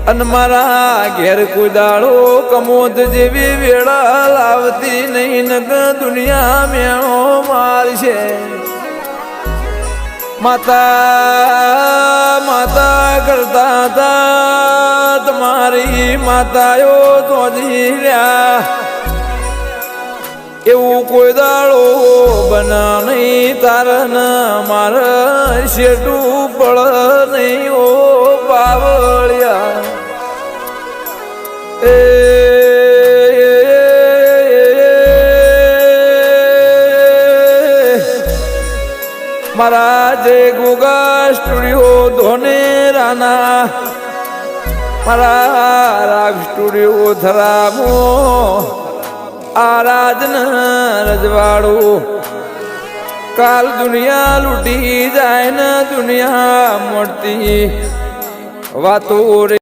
અન મારા ઘેર કુદાળો કમોદ જેવી વેળા લાવતી નહીં નગ દુનિયા મેળો મારશે માતા માતા કરતા હતા તમારી માતાઓ તોજી રહ્યા એવું કોઈ દાડો બના નહીં તારન માર શેઠું પડ નહીં ઓ બાવળિયા એ મારા જે ગોગા સ્ટુડિયો ધોનેરાના મારા રાગ સ્ટુડિયો ધરામો આરાધન રજવાડું કાલ દુનિયા લૂટી જાય ને દુનિયા મળતી વાતો રે